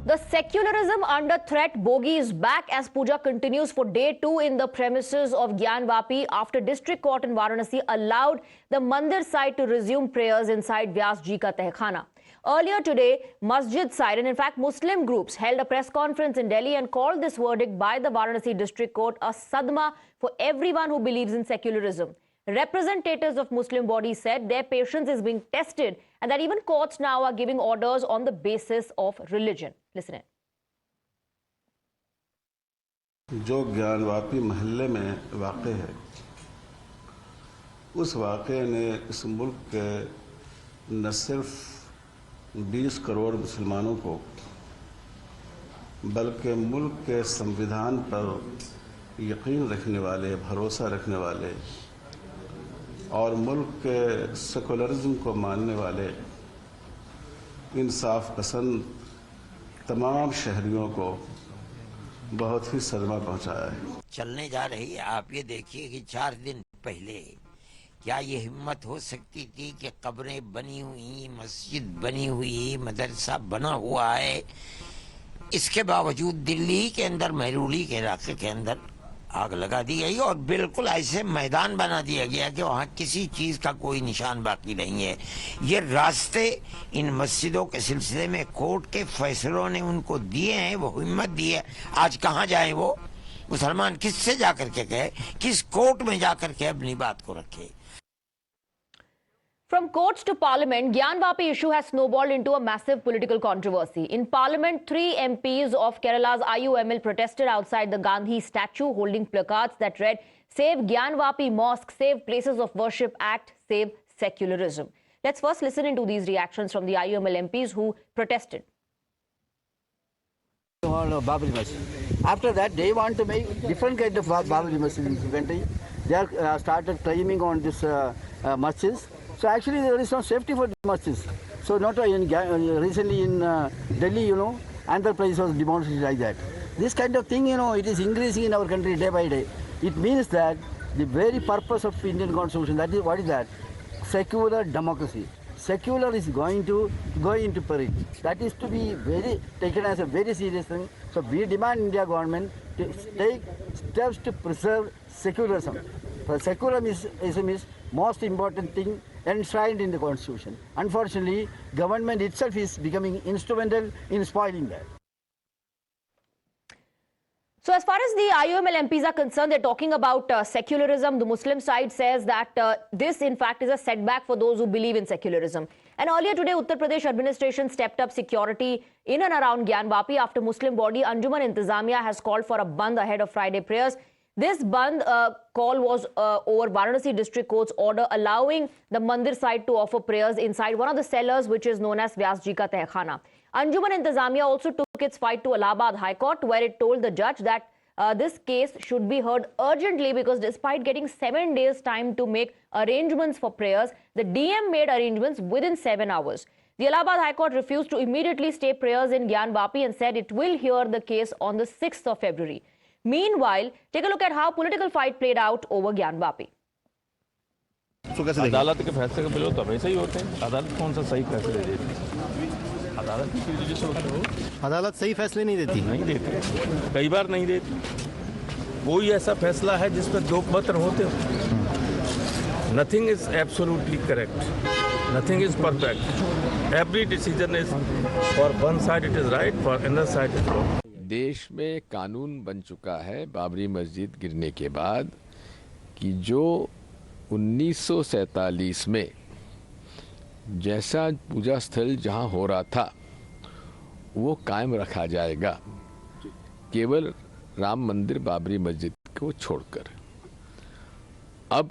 The secularism under threat bogey is back as Puja continues for day 2 in the premises of Gyanvapi after District Court in Varanasi allowed the mandir side to resume prayers inside Vyas Ji ka Tehkhana. Earlier today, Masjid side and in fact Muslim groups held a press conference in Delhi and called this verdict by the Varanasi District Court a sadma for everyone who believes in secularism. Representatives of Muslim bodies said their patience is being tested and that even courts now are giving orders on the basis of religion. Listen in. जो ज्ञानवापी महल्ले में वाक़े है उस वाक़े ने इस मुल्क के न सिर्फ 20 करोड़ मुसलमानों को बल्कि मुल्क के संविधान पर यकीन रखने वाले, भरोसा रखने वाले और मुल्क के सेकुलरिज्म को मानने वाले इंसाफ पसंद तमाम शहरियों को बहुत ही सदमा पहुंचाया है। चलने जा रही है। आप ये देखिए कि 4 दिन पहले क्या ये हिम्मत हो सकती थी कि कब्रें बनी हुई, मस्जिद बनी हुई, मदरसा बना हुआ है, इसके बावजूद दिल्ली के अंदर महरूली के इलाके के अंदर आग लगा दी गई और बिल्कुल ऐसे मैदान बना दिया गया कि वहाँ किसी चीज़ का कोई निशान बाकी नहीं है। ये रास्ते इन मस्जिदों के सिलसिले में कोर्ट के फैसलों ने उनको दिए हैं, वो हिम्मत दी है। आज कहाँ जाए वो मुसलमान, किससे जाकर के कहे, किस कोर्ट में जाकर के अपनी बात को रखे। From courts to parliament, Gyanvapi issue has snowballed into a massive political controversy. In parliament, 3 MPs of Kerala's IUML protested outside the Gandhi statue holding placards that read, "Save Gyanvapi Mosque, Save Places of Worship Act, Save Secularism." Let's first listen into these reactions from the IUML MPs who protested. Babri Masjid. After that, they want to make different kind of Babri Masjid in the country. They are started claiming on this masjids. So actually there is no safety for the masjids. So not recently in Delhi, another place was demolished like that. This kind of thing, it is increasing in our country day by day. It means that the very purpose of Indian Constitution, that is, what is that? Secular democracy. Secular is going to go into peril. That is to be taken as a very serious thing. So we demand India government to take steps to preserve secularism. For secularism is most important thing enshrined in the Constitution. Unfortunately, government itself is becoming instrumental in spoiling that. So as far as the IUML MPs are concerned, they're talking about secularism. The Muslim side says that this, in fact, is a setback for those who believe in secularism. And earlier today, Uttar Pradesh administration stepped up security in and around Gyanvapi after Muslim body Anjuman Intizamiya has called for a bandh ahead of Friday prayers. This bandh call was over Varanasi District Court's order allowing the mandir side to offer prayers inside one of the cellars, which is known as Vyas Ji ka Tehkhana. Anjuman Intizamiya also took its fight to Allahabad High Court, where it told the judge that this case should be heard urgently because despite getting 7 days time to make arrangements for prayers, the DM made arrangements within 7 hours. The Allahabad High Court refused to immediately stay prayers in Gyanvapi and said it will hear the case on the 6th of February. Meanwhile, take a look at how political fight played out over Gyanvapi. अदालत के फैसले के below तो वैसे ही होते हैं। अदालत कौन सा सही फैसले देती है? अदालत की जुडिशियल हो, अदालत सही फैसले नहीं देती, नहीं देती, कई बार नहीं देती। कोई ऐसा फैसला है जिस पर 2 पत्र होते हो? Nothing is absolutely correct, nothing is perfect. Every decision is for one side it is right, for another side is wrong. देश में कानून बन चुका है बाबरी मस्जिद गिरने के बाद कि जो 1947 में जैसा पूजा स्थल जहां हो रहा था वो कायम रखा जाएगा, केवल राम मंदिर बाबरी मस्जिद को छोड़कर। अब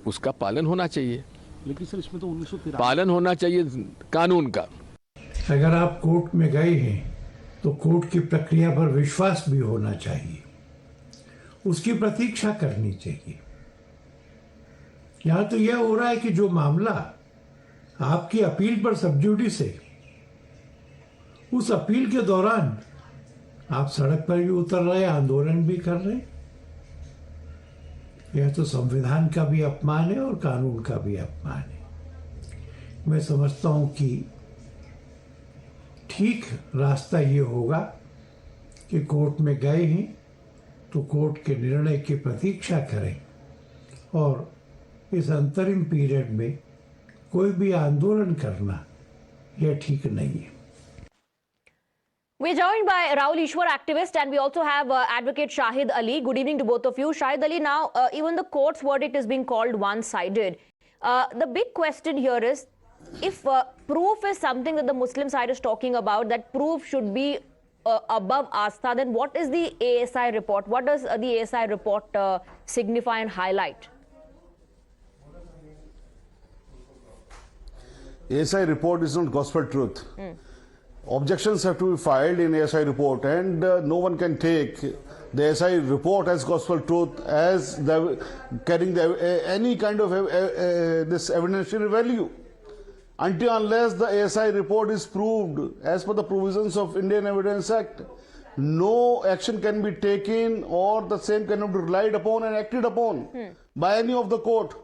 उसका पालन होना चाहिए, लेकिन सर इसमें तो 1993 पालन होना चाहिए कानून का। अगर आप कोर्ट में गए हैं तो कोर्ट की प्रक्रिया पर विश्वास भी होना चाहिए, उसकी प्रतीक्षा करनी चाहिए। यहां तो यह हो रहा है कि जो मामला आपकी अपील पर सब जुडिस है, उस अपील के दौरान आप सड़क पर भी उतर रहे, आंदोलन भी कर रहे। यह तो संविधान का भी अपमान है और कानून का भी अपमान है। मैं समझता हूं कि ठीक रास्ता ये होगा कि कोर्ट में गए हैं तो कोर्ट के निर्णय की प्रतीक्षा करें और इस अंतरिम पीरियड में कोई भी आंदोलन करना यह ठीक नहीं है. We're joined by Rahul Ishwar, activist, and we also have advocate Shahid Ali. Good evening to both of you. Shahid Ali, now even the court's verdict is being called one-sided. The big question here is, if proof is something that the Muslim side is talking about, that proof should be above Astha, then what is the ASI report? What does the ASI report signify and highlight? ASI report is not gospel truth. Objections have to be filed in ASI report, and no one can take the ASI report as gospel truth as carrying any kind of this evidentiary value until unless the ASI report is proved as per the provisions of Indian Evidence Act. No action can be taken or the same cannot be relied upon and acted upon by any of the court.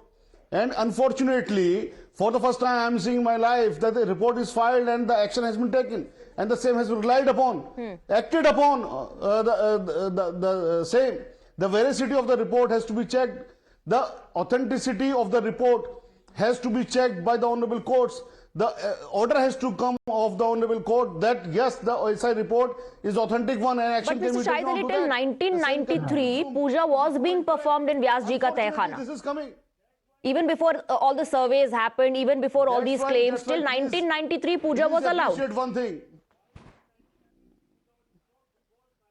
And unfortunately, for the first time I am seeing in my life that the report is filed and the action has been taken and the same has been relied upon, acted upon, the same. The veracity of the report has to be checked. The authenticity of the report has to be checked by the honorable courts. The order has to come of the honorable court that yes, the ASI report is authentic one and action but can be Mr. taken Shahid Ali, on to till that. 1993, Puja was being performed in Vyasji ka Tehkhana. This is coming. Even before all the surveys happened, even before all these claims, till 1993, Puja was allowed. Appreciate one thing.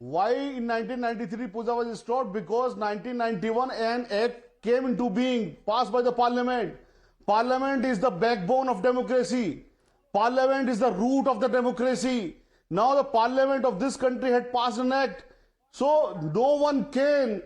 Why in 1993 Puja was stopped? Because 1991 an act came into being, passed by the parliament. Parliament is the backbone of democracy. Parliament is the root of the democracy. Now the parliament of this country had passed an act. So no one can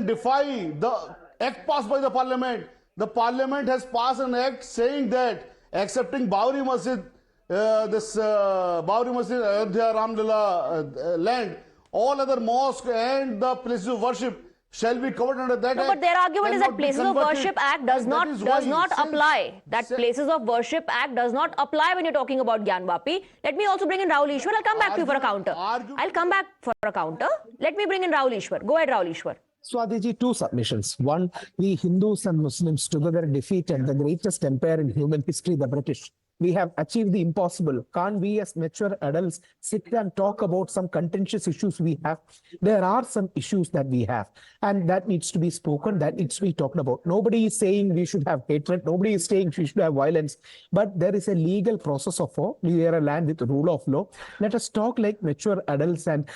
defy the act passed by the parliament. The parliament has passed an act saying that accepting Babri Masjid, Babri Masjid, Ayodhya, Ramlila land, all other mosques and the places of worship shall be covered under that No, act. but their argument is that Cannot be Places of converted. Worship Act does And that not is why apply. That Places of Worship Act does not apply when you're talking about Gyanvapi. Let me also bring in Rahul Ishwar. I'll come back to you for a counter. I'll come back for a counter. Let me bring in Rahul Ishwar. Go ahead, Rahul Ishwar. Swati, two submissions. One, we Hindus and Muslims together defeated the greatest empire in human history, the British. We have achieved the impossible. Can't we as mature adults sit and talk about some contentious issues we have? There are some issues that we have, and that needs to be spoken, that needs to be talked about. Nobody is saying we should have hatred. Nobody is saying we should have violence. But there is a legal process of law. We are a land with rule of law. Let us talk like mature adults and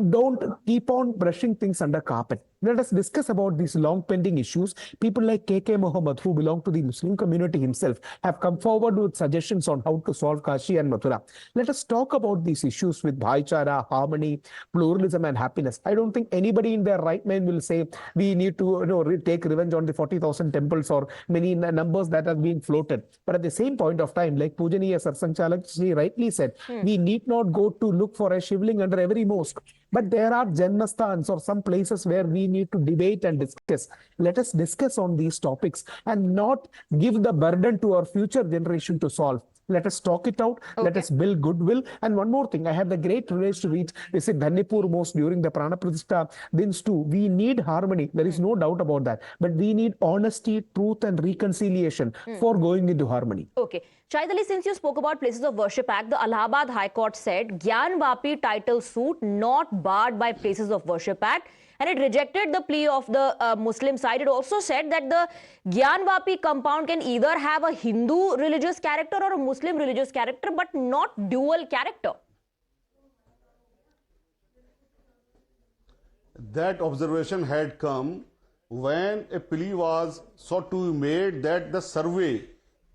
don't keep on brushing things under carpet. Let us discuss about these long pending issues. People like KK Muhammad, who belong to the Muslim community himself, have come forward with suggestions on how to solve Kashi and Mathura. Let us talk about these issues with bhaichara, harmony, pluralism and happiness. I don't think anybody in their right mind will say we need to take revenge on the 40,000 temples or many numbers that have been floated. But at the same point of time, like Pujaniya Sarsanchalak, she rightly said, we need not go to look for a shivling under every mosque. But there are Janmasthans or some places where we need to debate and discuss. Let us discuss on these topics and not give the burden to our future generation to solve. Let us talk it out. Okay. Let us build goodwill. And one more thing, I had the great privilege to visit Dhanipur Mosque during the Prana Pratishtha Dins too. We need harmony. There is no doubt about that. But we need honesty, truth and reconciliation for going into harmony. Okay. Shahid Ali, since you spoke about Places of Worship Act, the Allahabad High Court said Gyanvapi title suit not barred by Places of Worship Act. And it rejected the plea of the Muslim side. It also said that the Gyanvapi compound can either have a Hindu religious character or a Muslim religious character, but not dual character. That observation had come when a plea was sought to be made that the survey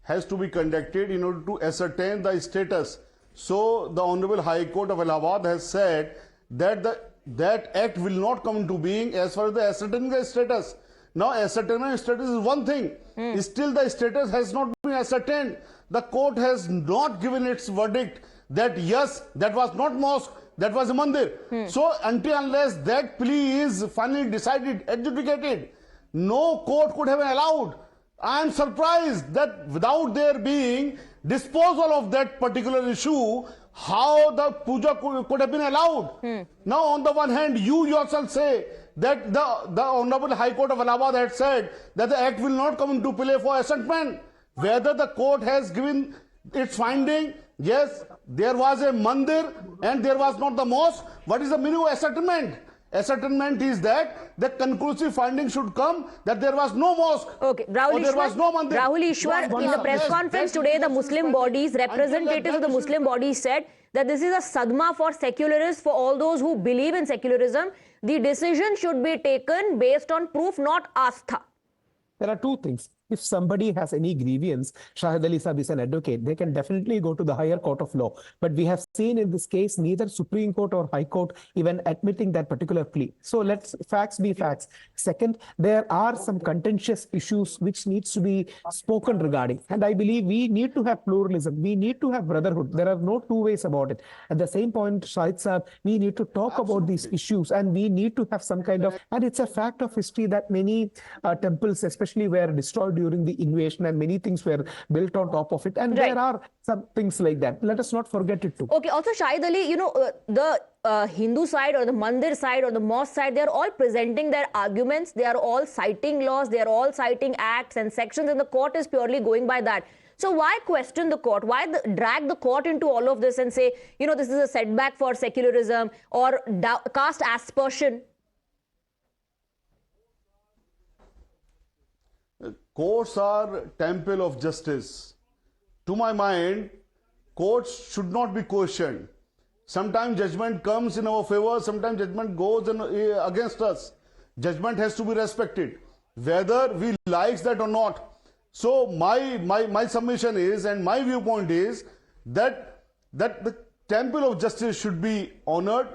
has to be conducted in order to ascertain the status. So the Honorable High Court of Allahabad has said that that act will not come into being as far as the ascertaining the status. Now ascertaining status is one thing. Still the status has not been ascertained. The court has not given its verdict that yes, that was not mosque, that was a mandir. So until unless that plea is finally decided, adjudicated, no court could have allowed. I am surprised that without there being disposal of that particular issue, how the puja could have been allowed. Now, on the one hand, you yourself say that the Honorable High Court of Allahabad had said that the act will not come into play for assentment. Whether the court has given its finding, yes, there was a mandir and there was not the mosque. What is the meaning of assentment? Assentment is that the conclusive finding should come that there was no mosque. Okay, Rahul there was no mandir. Rahul Ishwar, in the press conference today, the Muslim bodies, representatives of the Muslim bodies said that this is a sadma for secularists, for all those who believe in secularism. The decision should be taken based on proof, not astha. There are two things. If somebody has any grievance, Shahid Ali Sahib is an advocate, they can definitely go to the higher court of law. But we have seen in this case, neither Supreme Court or High Court even admitting that particular plea. So let's facts be facts. Second, there are some contentious issues which needs to be spoken regarding. And I believe we need to have pluralism. We need to have brotherhood. There are no two ways about it. At the same point, Shahid Sahib, we need to talk about these issues and we need to have some kind of, and it's a fact of history that many temples especially were destroyed during the invasion and many things were built on top of it. And Right. there are some things like that. Let us not forget it too. Okay, also Shahid Ali, the Hindu side or the mandir side or the mosque side, they are all presenting their arguments. They are all citing laws. They are all citing acts and sections, and the court is purely going by that. So why question the court? Why drag the court into all of this and say, this is a setback for secularism or cast aspersion? Courts are temple of justice. To my mind, courts should not be questioned. Sometimes judgment comes in our favor, sometimes judgment goes against us. Judgment has to be respected, whether we like that or not. So my submission is, and my viewpoint is, that the temple of justice should be honored,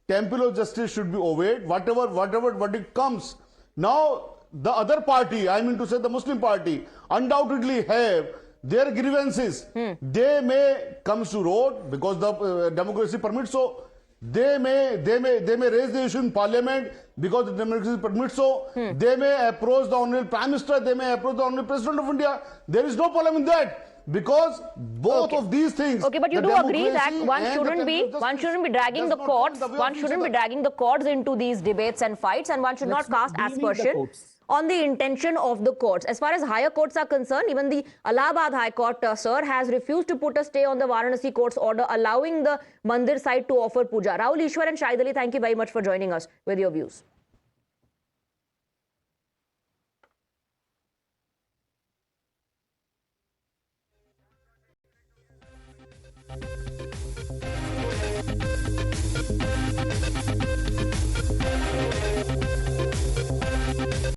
temple of justice should be obeyed, whatever it comes. Now, the other party, I mean to say the Muslim party, undoubtedly have their grievances. They may come to road because the democracy permits so. They may raise the issue in parliament because the democracy permits so. They may approach the Honorable Prime Minister. They may approach the Honorable President of India. There is no problem in that because both of these things. Okay, but you do agree that one shouldn't be dragging the courts. One shouldn't be dragging the courts into these debates and fights, and one should not cast aspersion on the intention of the courts. As far as higher courts are concerned, even the Allahabad High Court, sir, has refused to put a stay on the Varanasi court's order allowing the mandir side to offer puja. Rahul Ishwar and Shahid Ali, thank you very much for joining us with your views.